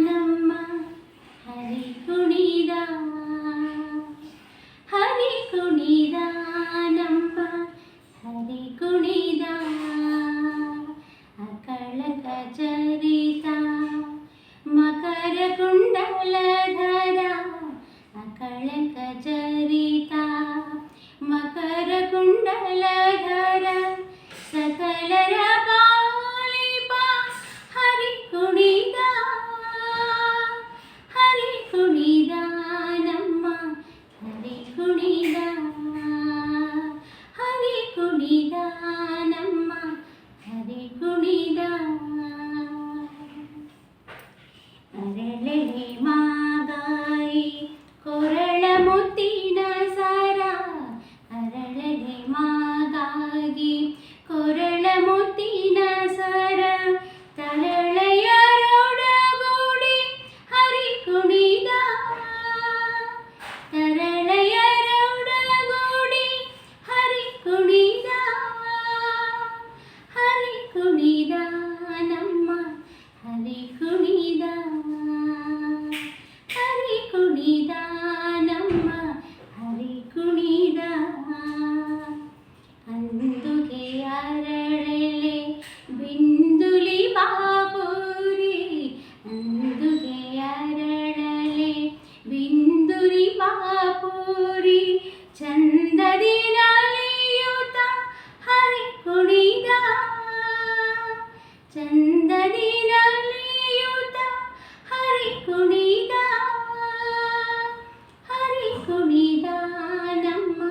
ನಮ್ಮ ಹರಿ ಕುಣಿದ ನಮ್ಮ ಹರಿ ಕುಣಿದ ಅಕಳ ಕಚರಿತ ಮಕರ ಕುಂಡಲಧರ ಅಕಳ ಕಚರಿತ ಮಕರ ಕುಂಡಲಧರ ಸಕಲರ ಪಾಲಿಪ ಹರಿ ಕುಣಿದ ನಮ್ಮ ಹರಿ ಕುಣಿದ ನಮ್ಮ ಹರಿ ಕುಣಿದ ಅರಳೆಲೆ ಮಾಗಾಯಿ ಕೊರಳ ಮುತ್ತಿನ ಸರ ಅರಳೆಲೆ ಮಾಗಾಗಿ ಕೊರಳ ಮುತ್ತಿನ ಸರ ತರಳೆಯರೊಡಗೂಡಿ ಹರಿ ಕುಣಿದ ತರಳೆಯರೊಡಗೂಡಿ ಹರಿ ಕುಣಿದ ನಮ್ಮ ಹರಿ ಕುಣಿದ ನಮ್ಮ ಹರಿ ಕುಣಿದ ಅಂದುಗೆ ಅರಳೆಲೆ ಬಿಂದುಲಿ ಬಾಪುರಿ ಅಂದುಗೆ ಅರಳಲೆ ಬಿಂದುರಿ ಬಾಪುರಿ ಚಂದದಿ ನಲಿಯುತ ಹರಿ ಕುಣಿದ ಚಂದದಿ ನಲಿಯುತ ಹರಿ ಕುಣಿದ ನಮ್ಮ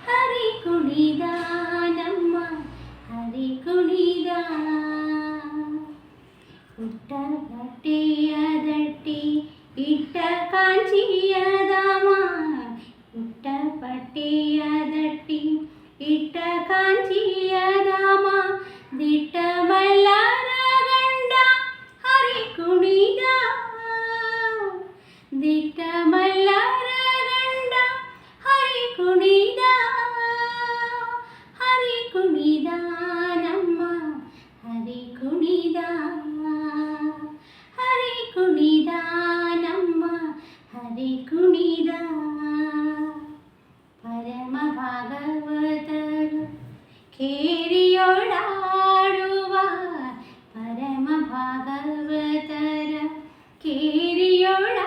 ಹರಿ ಕುಣಿದ ನಮ್ಮ ಹರಿ ಕುಣಿದ ಪುಟ್ಟ ಬಟ್ಟೆಯ ದಟ್ಟಿ ಇಟ್ಟ ಕಾಂಚಿಯ ಧಾಮ ಪುಟ್ಟ ಬಟ್ಟೆಯ ದಟ್ಟಿ ಇಟ್ಟ ಕಾಂಚಿಯ ಧಾಮ ದಿಟ್ಟ ಮಲ್ಲರ ಗಂಡ ಹರಿ ಕುಣಿದ ದಿಟ್ಟ ಮಲ್ಲರ ಗಂಡ ಹರಿ ಕುಣಿದ ನಮ್ಮ ಹರಿ ಕುಣಿದ ನಮ್ಮ ಹರಿ ಕುಣಿದ ಪರಮ ಭಾಗವತರು ಕೇರಿಯೊಳಾಡುವ ಪರಮ ಭಾಗವತರ ಕೇರಿಯೊಳ